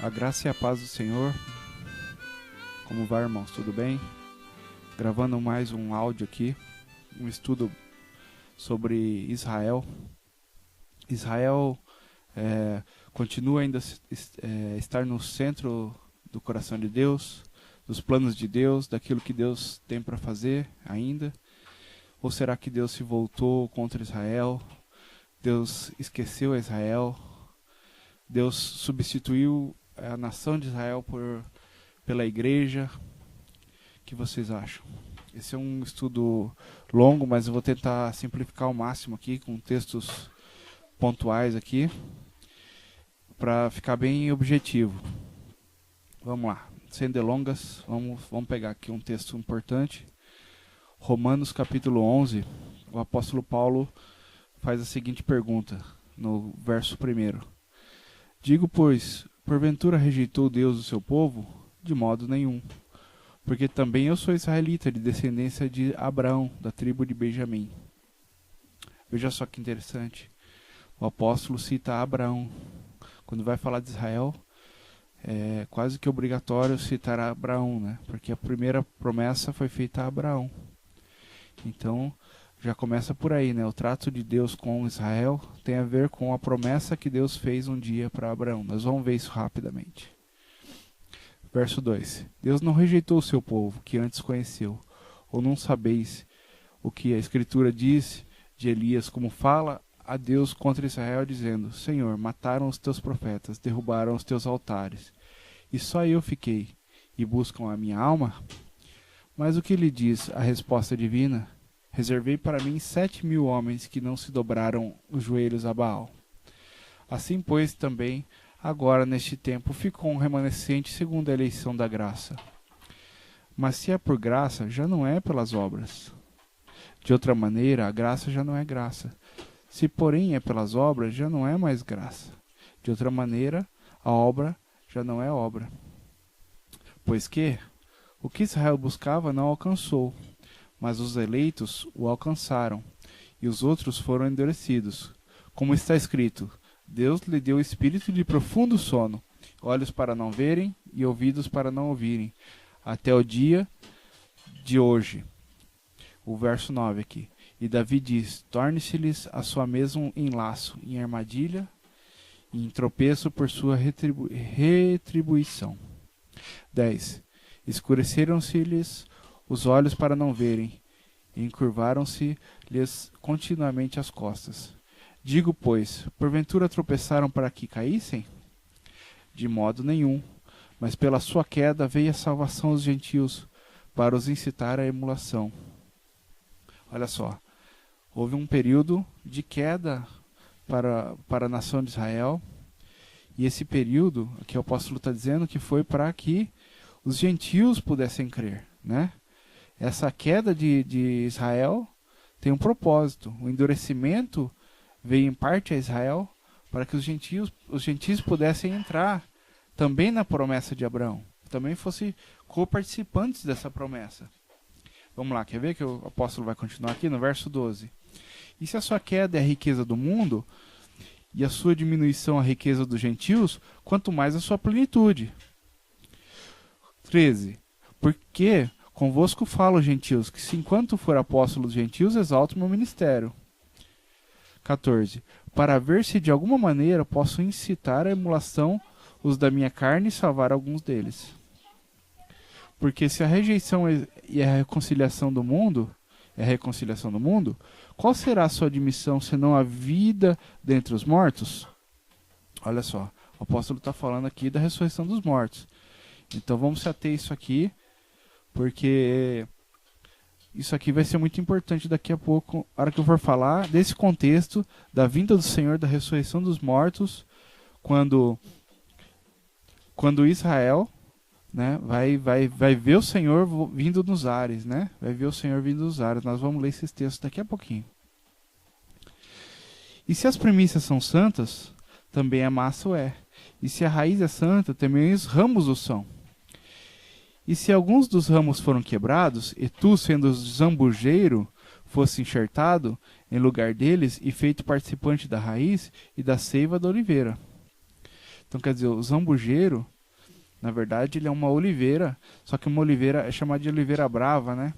A graça e a paz do Senhor. Como vai, irmãos? Tudo bem? Gravando mais um áudio aqui, um estudo sobre Israel. Israel continua ainda estar no centro do coração de Deus, dos planos de Deus, daquilo que Deus tem para fazer ainda? Ou será que Deus se voltou contra Israel? Deus esqueceu Israel? Deus substituiu a nação de Israel pela igreja? O que vocês acham? Esse é um estudo longo, mas eu vou tentar simplificar ao máximo aqui, com textos pontuais aqui, para ficar bem objetivo. Vamos lá, sem delongas, vamos pegar aqui um texto importante. Romanos capítulo 11, o apóstolo Paulo faz a seguinte pergunta, no verso 1. Digo, pois, porventura rejeitou Deus o seu povo? De modo nenhum. Porque também eu sou israelita, de descendência de Abraão, da tribo de Benjamim. Veja só que interessante. O apóstolo cita Abraão. Quando vai falar de Israel, é quase que obrigatório citar Abraão, né? Porque a primeira promessa foi feita a Abraão. Então, já começa por aí, né? O trato de Deus com Israel tem a ver com a promessa que Deus fez um dia para Abraão. Nós vamos ver isso rapidamente. Verso 2. Deus não rejeitou o seu povo, que antes conheceu. Ou não sabeis o que a Escritura diz de Elias, como fala a Deus contra Israel, dizendo: Senhor, mataram os teus profetas, derrubaram os teus altares, e só eu fiquei, e buscam a minha alma? Mas o que lhe diz a resposta divina? Reservei para mim 7.000 homens que não se dobraram os joelhos a Baal. Assim, pois, também, agora neste tempo, ficou um remanescente segundo a eleição da graça. Mas se é por graça, já não é pelas obras. De outra maneira, a graça já não é graça. Se, porém, é pelas obras, já não é mais graça. De outra maneira, a obra já não é obra. Pois que, o que Israel buscava não alcançou, mas os eleitos o alcançaram, e os outros foram endurecidos. Como está escrito, Deus lhe deu espírito de profundo sono, olhos para não verem e ouvidos para não ouvirem, até o dia de hoje. O verso 9 aqui. E Davi diz: torne-se-lhes a sua mesa em laço, em armadilha, e em tropeço por sua retribuição. 10. Escureceram-se-lhes os olhos para não verem, e encurvaram-se-lhes continuamente as costas. Digo, pois, porventura tropeçaram para que caíssem? De modo nenhum, mas pela sua queda veio a salvação aos gentios, para os incitar à emulação. Olha só, houve um período de queda para a nação de Israel, e esse período, que o apóstolo está dizendo, que foi para que os gentios pudessem crer, né? Essa queda de Israel tem um propósito. O endurecimento veio em parte a Israel para que os gentios pudessem entrar também na promessa de Abraão, também fossem co-participantes dessa promessa. Vamos lá, quer ver que o apóstolo vai continuar aqui no verso 12. E se a sua queda é a riqueza do mundo, e a sua diminuição a riqueza dos gentios, quanto mais a sua plenitude. 13. Porque convosco falo, gentios, que se enquanto for apóstolo dos gentios, exalto o meu ministério. 14. Para ver se de alguma maneira posso incitar a emulação os da minha carne e salvar alguns deles. Porque se a rejeição e a reconciliação do mundo é a reconciliação do mundo, qual será a sua admissão senão a vida dentre os mortos? Olha só, o apóstolo está falando aqui da ressurreição dos mortos. Então vamos se ater a isso aqui, porque isso aqui vai ser muito importante daqui a pouco, na hora que eu for falar desse contexto da vinda do Senhor, da ressurreição dos mortos, quando Israel, né, vai ver o Senhor vindo nos ares, né? Vai ver o Senhor vindo nos ares. Nós vamos ler esses textos daqui a pouquinho. E se as primícias são santas, também a massa o é. E se a raiz é santa, também os ramos o são. E se alguns dos ramos foram quebrados, e tu, sendo zambujeiro, fosse enxertado em lugar deles e feito participante da raiz e da seiva da oliveira. Então, quer dizer, o zambujeiro, na verdade, ele é uma oliveira, só que uma oliveira é chamada de oliveira brava, né?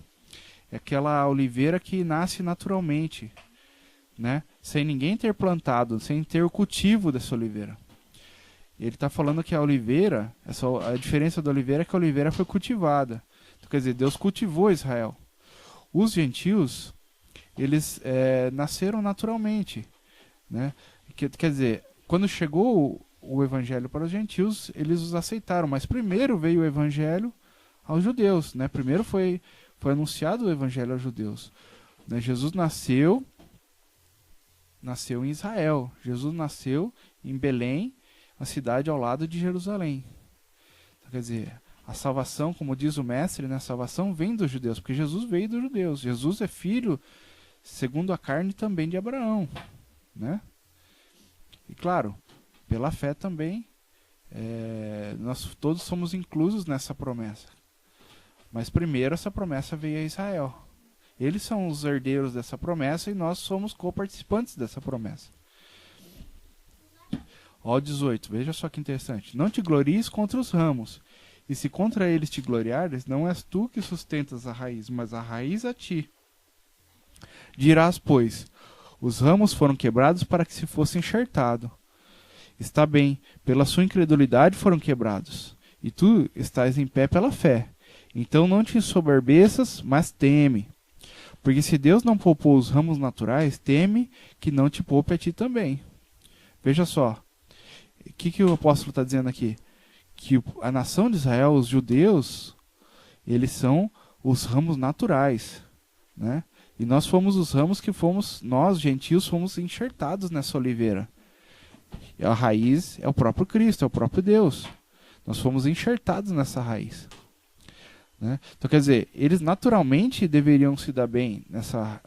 É aquela oliveira que nasce naturalmente, né? Sem ninguém ter plantado, sem ter o cultivo dessa oliveira. Ele está falando que a oliveira, a diferença da oliveira é que a oliveira foi cultivada. Então, quer dizer, Deus cultivou Israel. Os gentios, eles nasceram naturalmente, né? Quer dizer, quando chegou o evangelho para os gentios, eles os aceitaram, mas primeiro veio o evangelho aos judeus, né? Primeiro foi anunciado o evangelho aos judeus, né? Jesus nasceu em Israel. Jesus nasceu em Belém, a cidade ao lado de Jerusalém. Então, quer dizer, a salvação, como diz o mestre, né, a salvação vem dos judeus, porque Jesus veio dos judeus. Jesus é filho, segundo a carne, também de Abraão, né? E claro, pela fé também, nós todos somos inclusos nessa promessa. Mas primeiro essa promessa veio a Israel. Eles são os herdeiros dessa promessa e nós somos co-participantes dessa promessa. Ó 18, veja só que interessante. Não te glories contra os ramos, e se contra eles te gloriares, não és tu que sustentas a raiz, mas a raiz a ti. Dirás, pois, os ramos foram quebrados para que se fosse enxertado. Está bem, pela sua incredulidade foram quebrados, e tu estás em pé pela fé. Então não te ensoberbeças, mas teme. Porque se Deus não poupou os ramos naturais, teme que não te poupe a ti também. Veja só, o que o apóstolo está dizendo aqui? Que a nação de Israel, os judeus, eles são os ramos naturais, né? E nós fomos os ramos que nós, gentios, fomos enxertados nessa oliveira. E a raiz é o próprio Cristo, é o próprio Deus. Nós fomos enxertados nessa raiz, né? Então, quer dizer, eles naturalmente deveriam se dar bem nessa,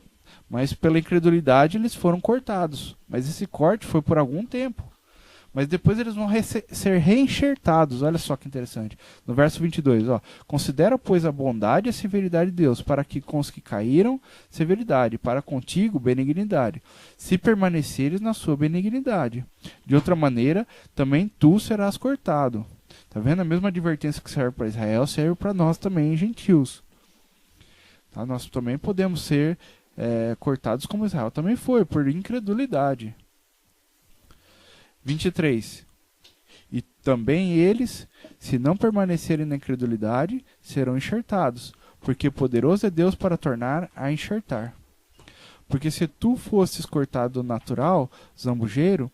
mas pela incredulidade eles foram cortados. Mas esse corte foi por algum tempo. Mas depois eles vão ser reenxertados. Olha só que interessante. No verso 22, ó. Considera, pois, a bondade e a severidade de Deus, para que com os que caíram, severidade, para contigo, benignidade, se permaneceres na sua benignidade. De outra maneira, também tu serás cortado. Tá vendo? A mesma advertência que serve para Israel, serve para nós também, gentios. Tá? Nós também podemos ser cortados como Israel também foi, por incredulidade. 23. E também eles, se não permanecerem na incredulidade, serão enxertados, porque poderoso é Deus para tornar a enxertar. Porque se tu fosses cortado natural, zambujeiro,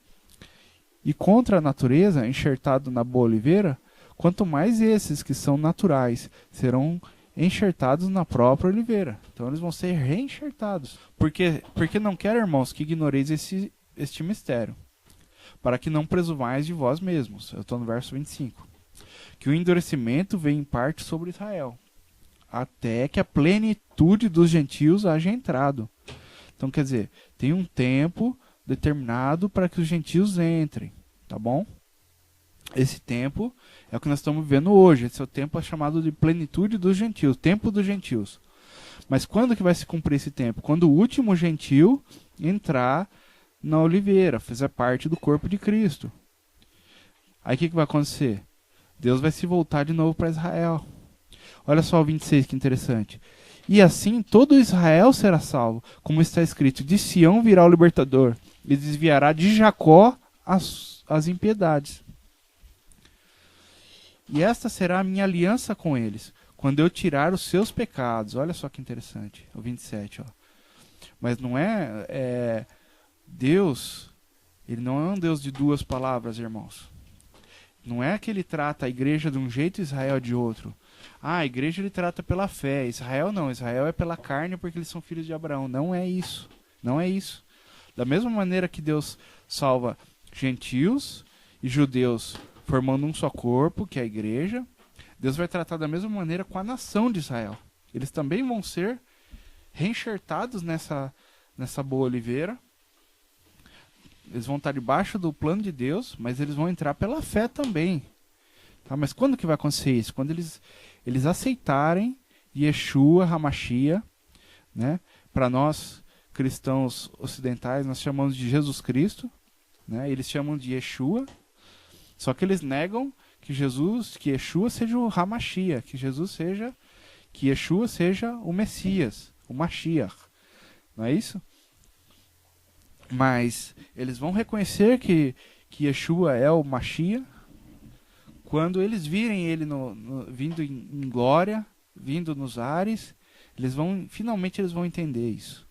e contra a natureza, enxertado na boa oliveira, quanto mais esses que são naturais serão enxertados na própria oliveira. Então eles vão ser reenxertados. Porque não quero, irmãos, que ignoreis este mistério, para que não presumais de vós mesmos. Eu estou no verso 25. Que o endurecimento vem em parte sobre Israel, até que a plenitude dos gentios haja entrado. Então, quer dizer, tem um tempo determinado para que os gentios entrem, tá bom? Esse tempo é o que nós estamos vivendo hoje. Esse é o tempo chamado de plenitude dos gentios, tempo dos gentios. Mas quando que vai se cumprir esse tempo? Quando o último gentio entrar na oliveira, fizer parte do corpo de Cristo. Aí o que vai acontecer? Deus vai se voltar de novo para Israel. Olha só o 26, que interessante. E assim todo Israel será salvo, como está escrito, de Sião virá o libertador, e desviará de Jacó as impiedades. E esta será a minha aliança com eles, quando eu tirar os seus pecados. Olha só que interessante, o 27. Ó. Mas não Deus, ele não é um Deus de duas palavras, irmãos. Não é que ele trata a igreja de um jeito e Israel de outro. A igreja ele trata pela fé, Israel não. Israel é pela carne porque eles são filhos de Abraão. Não é isso. Não é isso. Da mesma maneira que Deus salva gentios e judeus formando um só corpo, que é a igreja, Deus vai tratar da mesma maneira com a nação de Israel. Eles também vão ser reenxertados nessa boa oliveira. Eles vão estar debaixo do plano de Deus, mas eles vão entrar pela fé também. Tá? Mas quando que vai acontecer isso? Quando eles aceitarem Yeshua HaMashiach, né? Para nós, cristãos ocidentais, nós chamamos de Jesus Cristo, né? Eles chamam de Yeshua. Só que eles negam que Yeshua seja o Hamashia, que Yeshua seja o Messias, o Mashiach. Não é isso? Mas eles vão reconhecer que Yeshua é o Mashiach quando eles virem ele vindo em glória, vindo nos ares. Finalmente eles vão entender isso.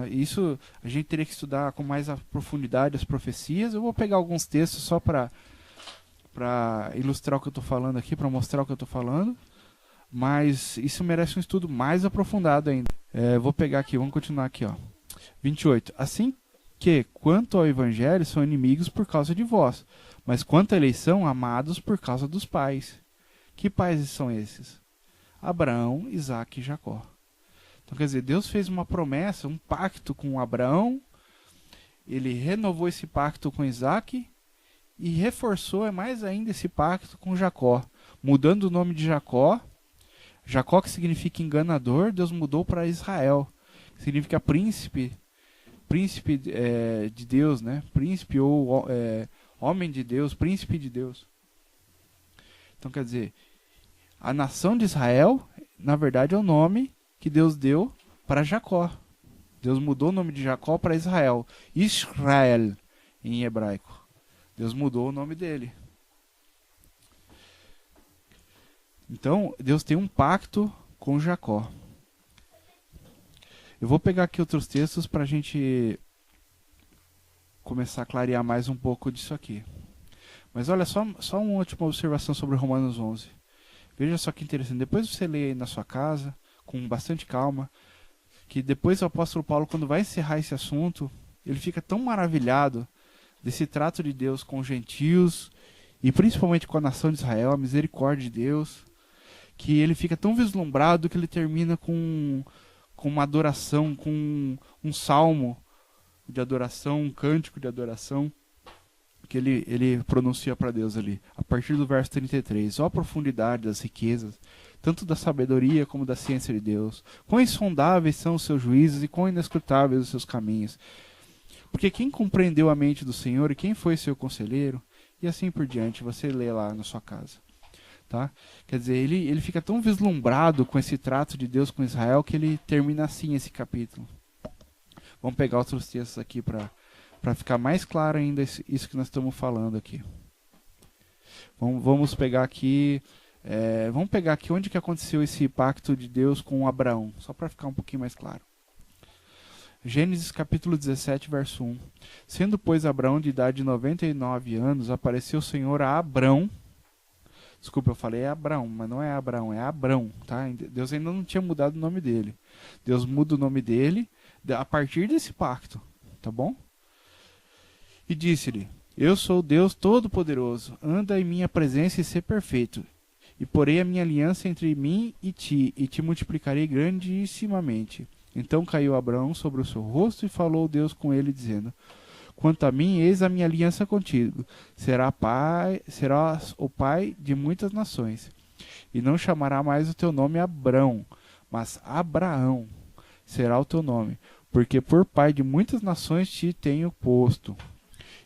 Isso a gente teria que estudar com mais profundidade as profecias. Eu vou pegar alguns textos só para ilustrar o que eu estou falando aqui, para mostrar o que eu estou falando. Mas isso merece um estudo mais aprofundado ainda. Vou pegar aqui, vamos continuar aqui. 28. Assim que, quanto ao evangelho, são inimigos por causa de vós, mas quanto à eleição, amados por causa dos pais. Que pais são esses? Abraão, Isaque e Jacó. Então, quer dizer, Deus fez uma promessa, um pacto com Abraão, ele renovou esse pacto com Isaque e reforçou mais ainda esse pacto com Jacó, mudando o nome de Jacó. Jacó, que significa enganador, Deus mudou para Israel, que significa príncipe de Deus, né? Príncipe ou homem de Deus, príncipe de Deus. Então, quer dizer, a nação de Israel, na verdade, é o nome que Deus deu para Jacó. Deus mudou o nome de Jacó para Israel. Israel, em hebraico. Deus mudou o nome dele. Então, Deus tem um pacto com Jacó. Eu vou pegar aqui outros textos para a gente começar a clarear mais um pouco disso aqui. Mas olha, só uma última observação sobre Romanos 11. Veja só que interessante. Depois você lê aí na sua casa, com bastante calma, que depois o apóstolo Paulo, quando vai encerrar esse assunto, ele fica tão maravilhado desse trato de Deus com os gentios, e principalmente com a nação de Israel, a misericórdia de Deus, que ele fica tão vislumbrado que ele termina com uma adoração, com um salmo de adoração, um cântico de adoração, que ele pronuncia para Deus ali, a partir do verso 33. Ó a profundidade das riquezas, tanto da sabedoria como da ciência de Deus. Quão insondáveis são os seus juízos e quão inescrutáveis os seus caminhos. Porque quem compreendeu a mente do Senhor e quem foi seu conselheiro? E assim por diante, você lê lá na sua casa. Tá? Quer dizer, ele fica tão vislumbrado com esse trato de Deus com Israel que ele termina assim esse capítulo. Vamos pegar outros textos aqui para ficar mais claro ainda isso que nós estamos falando aqui. Vamos pegar aqui onde que aconteceu esse pacto de Deus com Abraão, só para ficar um pouquinho mais claro. Gênesis capítulo 17, verso 1. Sendo, pois, Abraão de idade de 99 anos, apareceu o Senhor a Abrão. Desculpa, eu falei Abraão, mas não é Abraão, é Abrão, tá? Deus ainda não tinha mudado o nome dele. Deus muda o nome dele a partir desse pacto, tá bom? E disse-lhe: Eu sou Deus Todo-Poderoso, anda em minha presença e sê perfeito. E porei a minha aliança entre mim e te multiplicarei grandissimamente. Então caiu Abraão sobre o seu rosto e falou Deus com ele, dizendo: Quanto a mim, eis a minha aliança contigo. Serás o pai de muitas nações. E não chamará mais o teu nome Abrão, mas Abraão será o teu nome, porque por pai de muitas nações te tenho posto.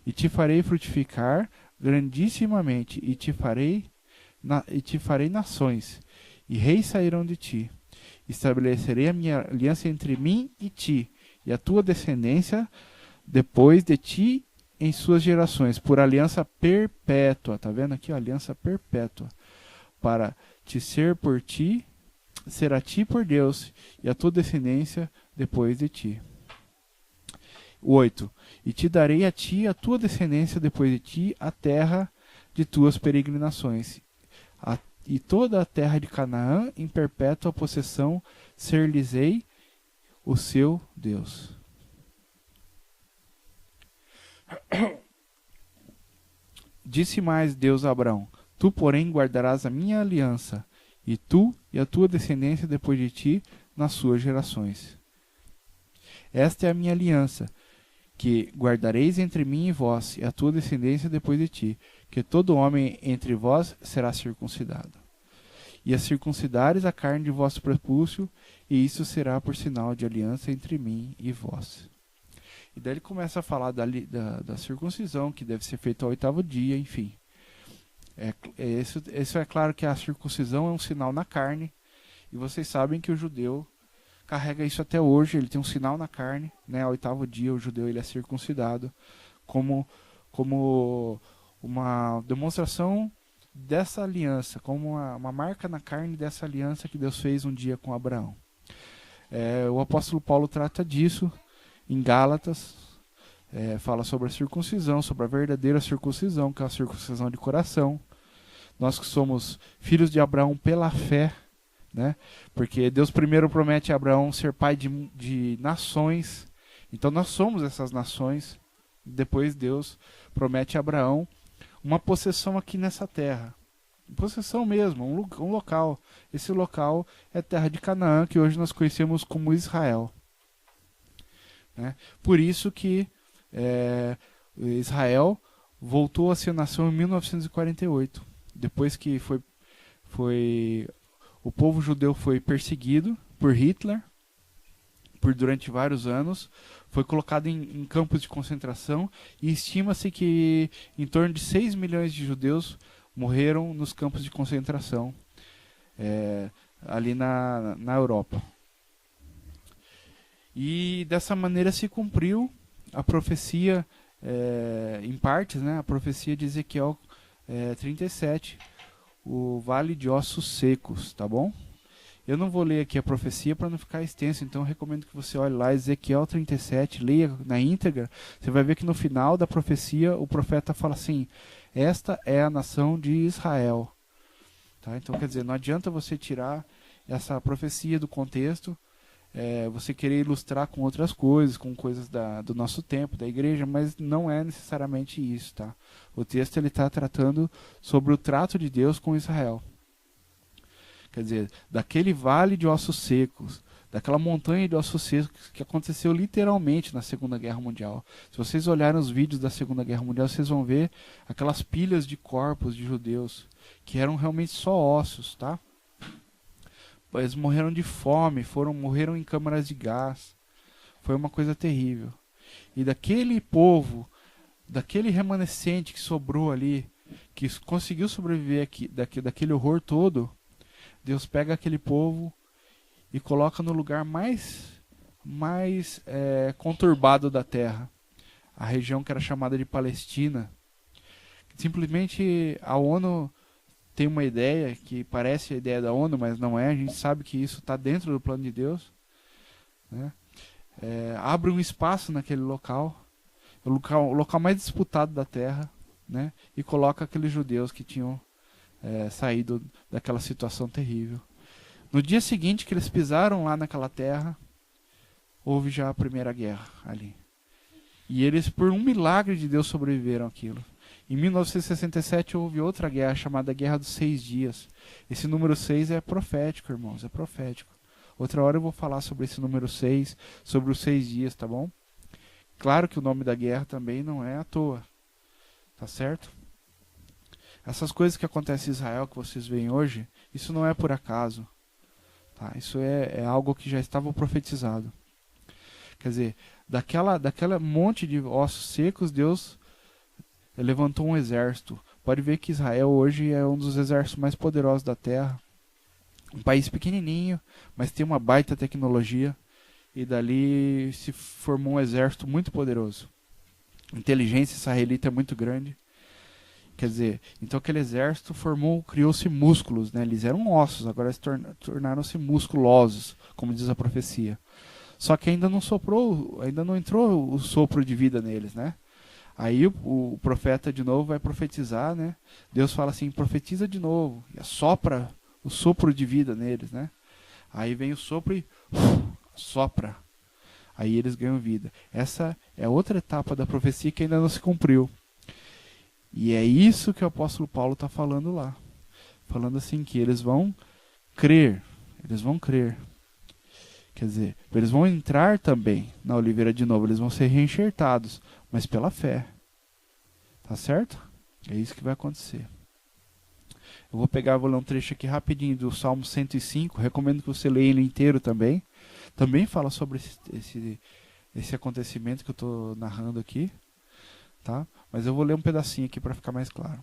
E te farei frutificar grandissimamente, e te farei nações, e reis sairão de ti. Estabelecerei a minha aliança entre mim e ti, e a tua descendência depois de ti em suas gerações, por aliança perpétua. Tá vendo aqui? Aliança perpétua. Para te ser por ti, será ti por Deus, e a tua descendência depois de ti. 8. E te darei a ti e a tua descendência depois de ti a terra de tuas peregrinações, e toda a terra de Canaã em perpétua possessão ser-lhes-ei o seu Deus. Disse mais Deus a Abraão: Tu, porém, guardarás a minha aliança, e tu e a tua descendência depois de ti nas suas gerações. Esta é a minha aliança, que guardareis entre mim e vós, e a tua descendência depois de ti, que todo homem entre vós será circuncidado. E a circuncidares a carne de vosso prepúcio, e isso será por sinal de aliança entre mim e vós. E daí ele começa a falar da circuncisão, que deve ser feita ao 8º dia, enfim. Isso é claro que a circuncisão é um sinal na carne, e vocês sabem que o judeu carrega isso até hoje, ele tem um sinal na carne, né? Ao 8º dia o judeu ele é circuncidado, como uma demonstração dessa aliança, como uma marca na carne dessa aliança que Deus fez um dia com Abraão. O apóstolo Paulo trata disso em Gálatas, fala sobre a circuncisão, sobre a verdadeira circuncisão, que é a circuncisão de coração. Nós que somos filhos de Abraão pela fé, né? Porque Deus primeiro promete a Abraão ser pai de nações, então nós somos essas nações. Depois Deus promete a Abraão uma possessão aqui nessa terra, possessão mesmo, um local. Esse local é a terra de Canaã, que hoje nós conhecemos como Israel, né? Por isso que Israel voltou a ser nação em 1948, depois que o povo judeu foi perseguido por Hitler durante vários anos, foi colocado em campos de concentração, e estima-se que em torno de 6 milhões de judeus morreram nos campos de concentração ali na Europa. E dessa maneira se cumpriu a profecia, em partes, né, a profecia de Ezequiel 37, o vale de ossos secos, tá bom? Eu não vou ler aqui a profecia para não ficar extenso, então eu recomendo que você olhe lá, Ezequiel 37, leia na íntegra. Você vai ver que no final da profecia o profeta fala assim: esta é a nação de Israel. Tá? Então quer dizer, não adianta você tirar essa profecia do contexto, você querer ilustrar com outras coisas, com coisas do nosso tempo, da igreja, mas não é necessariamente isso. Tá? O texto está tratando sobre o trato de Deus com Israel. Quer dizer, daquele vale de ossos secos, daquela montanha de ossos secos que aconteceu literalmente na Segunda Guerra Mundial. Se vocês olharem os vídeos da Segunda Guerra Mundial, vocês vão ver aquelas pilhas de corpos de judeus, que eram realmente só ossos, tá? Eles morreram de fome, morreram em câmaras de gás. Foi uma coisa terrível. E daquele povo, daquele remanescente que sobrou ali, que conseguiu sobreviver daquele horror todo, Deus pega aquele povo e coloca no lugar mais conturbado da terra, a região que era chamada de Palestina. Simplesmente a ONU tem uma ideia que parece a ideia da ONU, mas não é. A gente sabe que isso está dentro do plano de Deus, né? Abre um espaço naquele local, o local mais disputado da terra, né? E coloca aqueles judeus que tinham saído daquela situação terrível. No dia seguinte que eles pisaram lá naquela terra, houve já a Primeira Guerra ali. E eles, por um milagre de Deus, sobreviveram àquilo. Em 1967 houve outra guerra, chamada Guerra dos 6 Dias. Esse número 6 é profético, irmãos, é profético. Outra hora eu vou falar sobre esse número 6, sobre os 6 dias, tá bom? Claro que o nome da guerra também não é à toa, tá certo? Essas coisas que acontecem em Israel, que vocês veem hoje, isso não é por acaso. Tá? Isso é algo que já estava profetizado. Quer dizer, daquela monte de ossos secos, Deus levantou um exército. Pode ver que Israel hoje é um dos exércitos mais poderosos da terra. Um país pequenininho, mas tem uma baita tecnologia. E dali se formou um exército muito poderoso. A inteligência israelita é muito grande. Quer dizer, então aquele exército criou-se músculos, né? Eles eram ossos, agora eles tornaram-se musculosos, como diz a profecia. Só que ainda não entrou o sopro de vida neles, né? Aí o profeta de novo vai profetizar, né? Deus fala assim: profetiza de novo, e assopra o sopro de vida neles, né? Aí vem o sopro e sopra. Aí eles ganham vida. Essa é outra etapa da profecia que ainda não se cumpriu. E é isso que o apóstolo Paulo está falando lá. Falando assim, que eles vão crer. Eles vão crer. Quer dizer, eles vão entrar também na oliveira de novo. Eles vão ser reenxertados, mas pela fé. Tá certo? É isso que vai acontecer. Eu vou ler um trecho aqui rapidinho do Salmo 105. Recomendo que você leia ele inteiro também. Também fala sobre esse acontecimento que eu estou narrando aqui, tá? Mas eu vou ler um pedacinho aqui para ficar mais claro.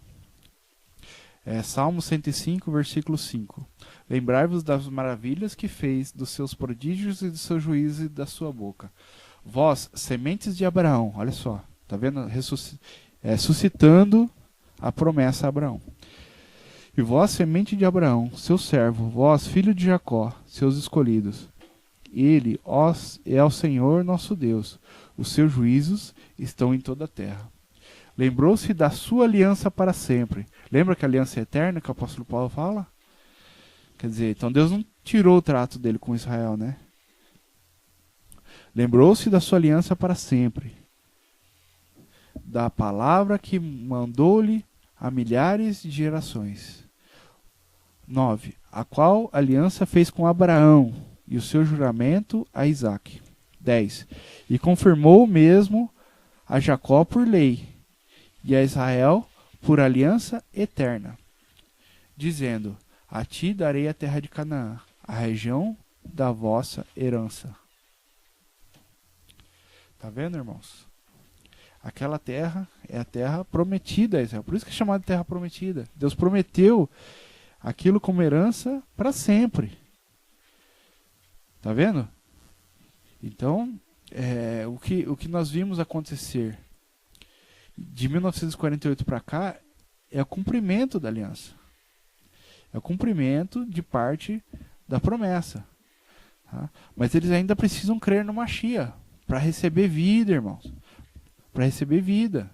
Salmo 105, versículo 5. Lembrai-vos das maravilhas que fez, dos seus prodígios e do seu juízo e da sua boca. Vós, sementes de Abraão, olha só, tá vendo? Suscitando a promessa a Abraão. E vós, semente de Abraão, seu servo, vós, filho de Jacó, seus escolhidos. Ele é o Senhor nosso Deus. Os seus juízos estão em toda a terra. Lembrou-se da sua aliança para sempre. Lembra que a aliança é eterna que o apóstolo Paulo fala? Quer dizer, então Deus não tirou o trato dele com Israel, né? Lembrou-se da sua aliança para sempre. Da palavra que mandou-lhe a milhares de gerações. 9. A qual aliança fez com Abraão e o seu juramento a Isaque. 10. E confirmou mesmo a Jacó por lei e a Israel por aliança eterna, dizendo: a ti darei a terra de Canaã, a região da vossa herança. Tá vendo, irmãos? Aquela terra é a terra prometida a Israel. Por isso que é chamada de terra prometida. Deus prometeu aquilo como herança para sempre. Tá vendo? Então, o que nós vimos acontecer de 1948 para cá é o cumprimento da aliança. É o cumprimento de parte da promessa. Tá? Mas eles ainda precisam crer no Mashiach para receber vida, irmãos. Para receber vida.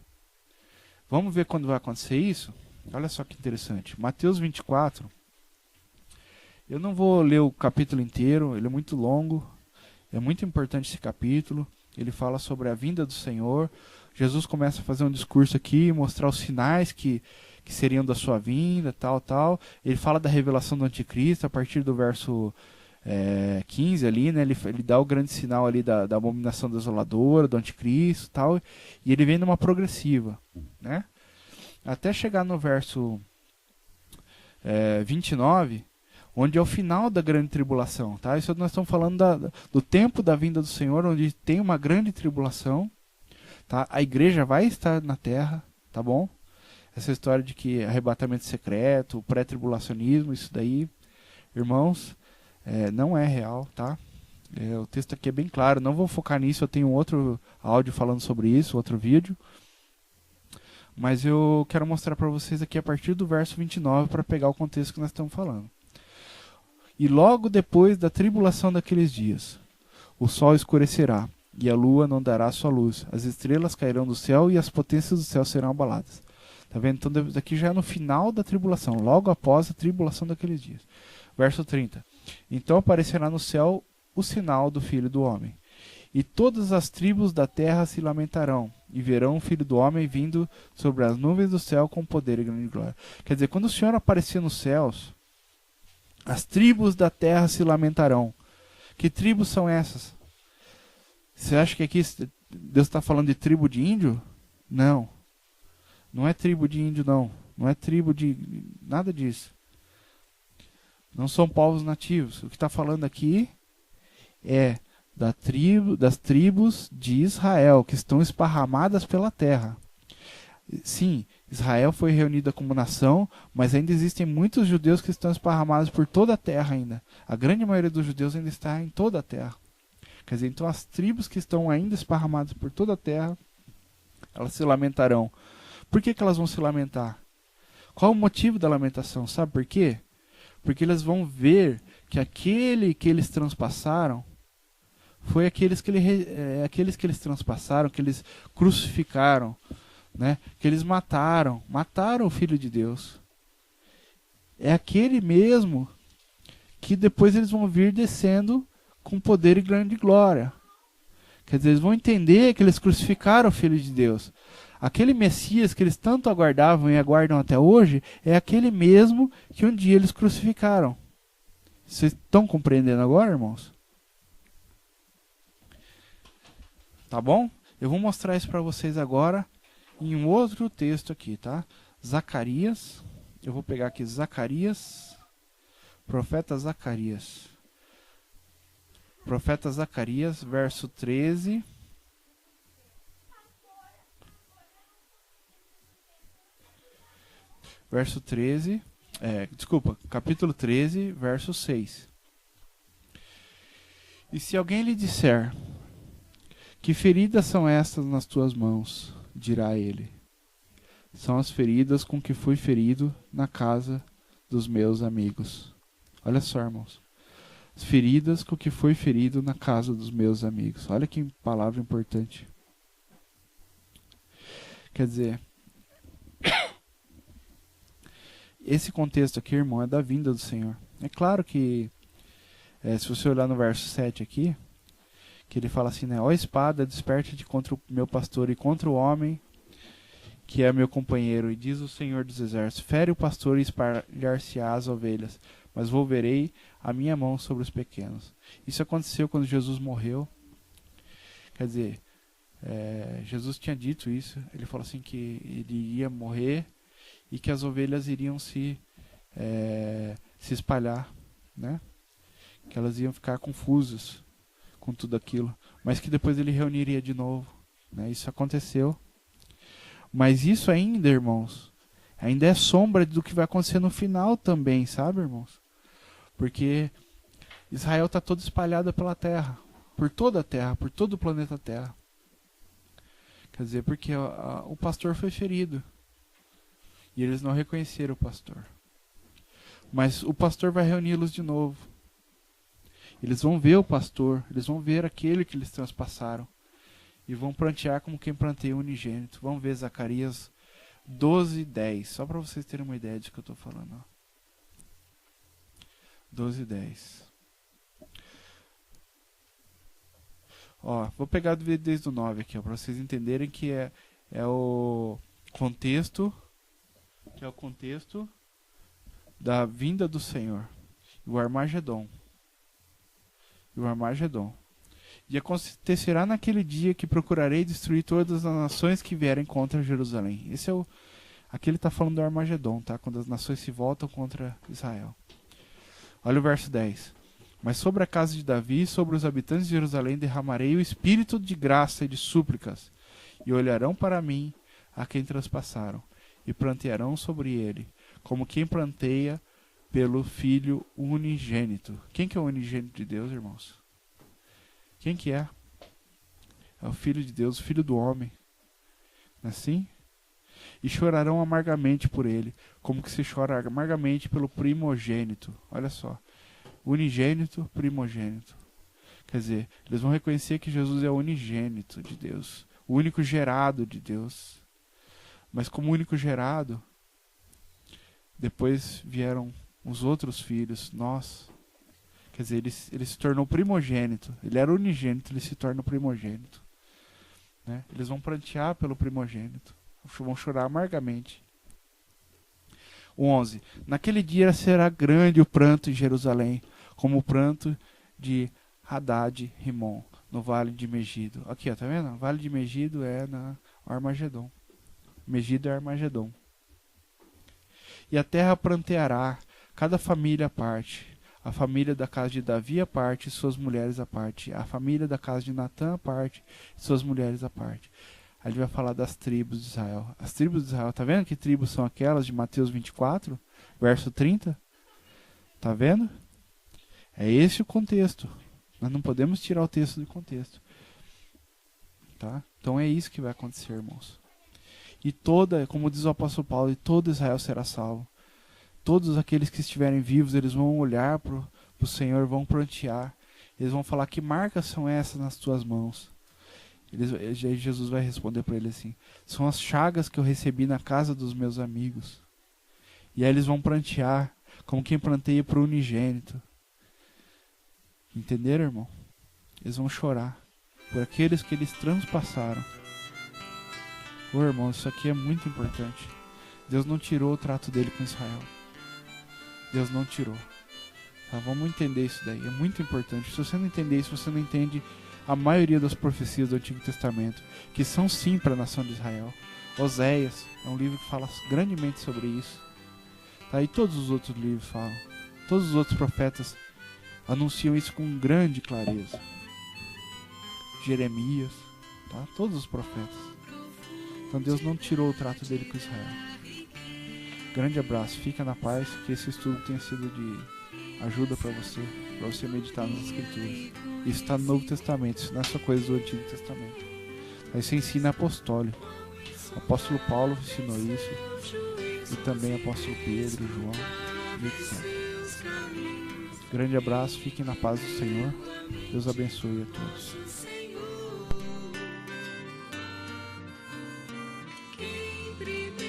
Vamos ver quando vai acontecer isso? Olha só que interessante. Mateus 24. Eu não vou ler o capítulo inteiro, ele é muito longo. É muito importante esse capítulo. Ele fala sobre a vinda do Senhor. Jesus começa a fazer um discurso aqui, mostrar os sinais que seriam da sua vinda, tal. Ele fala da revelação do anticristo a partir do verso 15 ali, né? Ele dá o grande sinal ali da abominação desoladora, do anticristo, tal. E ele vem numa progressiva, né? Até chegar no verso 29, onde é o final da grande tribulação, tá? Isso nós estamos falando do tempo da vinda do Senhor, onde tem uma grande tribulação, tá? A igreja vai estar na terra, tá bom? Essa história de que arrebatamento secreto, pré-tribulacionismo, isso daí, irmãos, não é real, tá? O texto aqui é bem claro, não vou focar nisso, eu tenho outro áudio falando sobre isso, outro vídeo. Mas eu quero mostrar para vocês aqui a partir do verso 29 para pegar o contexto que nós estamos falando. E logo depois da tribulação daqueles dias, o sol escurecerá, e a lua não dará sua luz. As estrelas cairão do céu e as potências do céu serão abaladas. Tá vendo? Então daqui já é no final da tribulação, logo após a tribulação daqueles dias. Verso 30. Então aparecerá no céu o sinal do Filho do Homem. E todas as tribos da terra se lamentarão, e verão o Filho do Homem vindo sobre as nuvens do céu com poder e grande glória. Quer dizer, quando o Senhor aparecer nos céus, as tribos da terra se lamentarão. Que tribos são essas? Você acha que aqui Deus está falando de tribo de índio? Não. Não é tribo de índio, não. Não é tribo de... nada disso. Não são povos nativos. O que está falando aqui é das tribos de Israel, que estão esparramadas pela terra. Sim, Israel foi reunida como nação, mas ainda existem muitos judeus que estão esparramados por toda a terra ainda. A grande maioria dos judeus ainda está em toda a terra. Quer dizer, então as tribos que estão ainda esparramadas por toda a terra, elas se lamentarão. Por que elas vão se lamentar? Qual o motivo da lamentação? Sabe por quê? Porque eles vão ver que aquele que eles transpassaram foi aqueles que eles transpassaram, que eles crucificaram, né? Que eles mataram o Filho de Deus. É aquele mesmo que depois eles vão vir descendo com poder e grande glória. Quer dizer, eles vão entender que eles crucificaram o Filho de Deus. Aquele Messias que eles tanto aguardavam e aguardam até hoje é aquele mesmo que um dia eles crucificaram. Vocês estão compreendendo agora, irmãos? Tá bom? Eu vou mostrar isso para vocês agora em um outro texto aqui, tá? Zacarias. Eu vou pegar aqui Zacarias. Profeta Zacarias. Profeta Zacarias, verso 13 verso 13, capítulo 13, verso 6. E se alguém lhe disser: que feridas são estas nas tuas mãos? Dirá ele: são as feridas com que fui ferido na casa dos meus amigos. Olha só, irmãos. As feridas com que fui ferido na casa dos meus amigos. Olha que palavra importante. Quer dizer, esse contexto aqui, irmão, é da vinda do Senhor. É claro que, se você olhar no verso 7 aqui, que ele fala assim, né? Ó espada, desperte-te contra o meu pastor e contra o homem que é meu companheiro. E diz o Senhor dos Exércitos: fere o pastor e espalhar-se-á as ovelhas, mas volverei a minha mão sobre os pequenos. Isso aconteceu quando Jesus morreu. Quer dizer, Jesus tinha dito isso. Ele falou assim que ele ia morrer e que as ovelhas iriam se espalhar, né? Que elas iam ficar confusas com tudo aquilo, mas que depois ele reuniria de novo, né? Isso aconteceu. Mas isso ainda, irmãos, ainda é sombra do que vai acontecer no final também, sabe, irmãos? Porque Israel está toda espalhada pela terra, por toda a terra, por todo o planeta Terra. Quer dizer, porque o pastor foi ferido e eles não reconheceram o pastor. Mas o pastor vai reuni-los de novo. Eles vão ver o pastor, eles vão ver aquele que eles transpassaram e vão prantear como quem pranteia o unigênito. Vamos ver Zacarias 12:10, só para vocês terem uma ideia de que eu estou falando. 12:10. Vou pegar desde o 9 aqui, para vocês entenderem que é o contexto, que é o contexto da vinda do Senhor, o Armagedon. E acontecerá naquele dia que procurarei destruir todas as nações que vierem contra Jerusalém. Aqui ele está falando do Armagedon, tá? Quando as nações se voltam contra Israel. Olha o verso 10. Mas sobre a casa de Davi e sobre os habitantes de Jerusalém derramarei o espírito de graça e de súplicas, e olharão para mim a quem transpassaram, e prantearão sobre ele, como quem pranteia pelo Filho unigênito. Quem que é o unigênito de Deus, irmãos? Quem que é? É o Filho de Deus, o Filho do homem. Não é assim? E chorarão amargamente por ele, como que se chora amargamente pelo primogênito. Olha só. Unigênito, primogênito. Quer dizer, eles vão reconhecer que Jesus é o unigênito de Deus, o único gerado de Deus. Mas como único gerado, depois vieram os outros filhos, nós. Quer dizer, ele se tornou primogênito. Ele era unigênito, ele se torna primogênito. Né? Eles vão prantear pelo primogênito. Vão chorar amargamente. 11. Naquele dia será grande o pranto em Jerusalém, como o pranto de Hadad-Rimon, no vale de Megido. Aqui, ó, tá vendo? O vale de Megido é na Armagedon. Megido é Armagedon. E a terra pranteará, cada família à parte. A família da casa de Davi à parte, e suas mulheres à parte. A família da casa de Natã à parte, e suas mulheres à parte. Aí ele vai falar das tribos de Israel. As tribos de Israel, tá vendo que tribos são aquelas de Mateus 24, verso 30? Tá vendo? É esse o contexto. Nós não podemos tirar o texto do contexto. Tá? Então é isso que vai acontecer, irmãos. E como diz o apóstolo Paulo, e todo Israel será salvo. Todos aqueles que estiverem vivos, eles vão olhar para o Senhor, vão prantear. Eles vão falar: que marcas são essas nas tuas mãos? Jesus vai responder para ele assim: são as chagas que eu recebi na casa dos meus amigos. E aí eles vão prantear, como quem pranteia para o unigênito. Entenderam, irmão? Eles vão chorar por aqueles que eles transpassaram. Irmão, isso aqui é muito importante. Deus não tirou o trato dele com Israel. Deus não tirou. Tá? Vamos entender isso daí. É muito importante. Se você não entender isso, você não entende a maioria das profecias do Antigo Testamento, que são sim para a nação de Israel. Oséias é um livro que fala grandemente sobre isso. Tá? E todos os outros livros falam. Todos os outros profetas anunciam isso com grande clareza. Jeremias, tá? Todos os profetas. Então Deus não tirou o trato dele com Israel. Grande abraço, fica na paz, que esse estudo tenha sido de ajuda para você meditar nas Escrituras. Isso está no Novo Testamento, isso não é só coisa do Antigo Testamento. Isso é ensino apostólico. O apóstolo Paulo ensinou isso, e também o apóstolo Pedro, João e etc. Grande abraço, fiquem na paz do Senhor. Deus abençoe a todos. Quem primeiro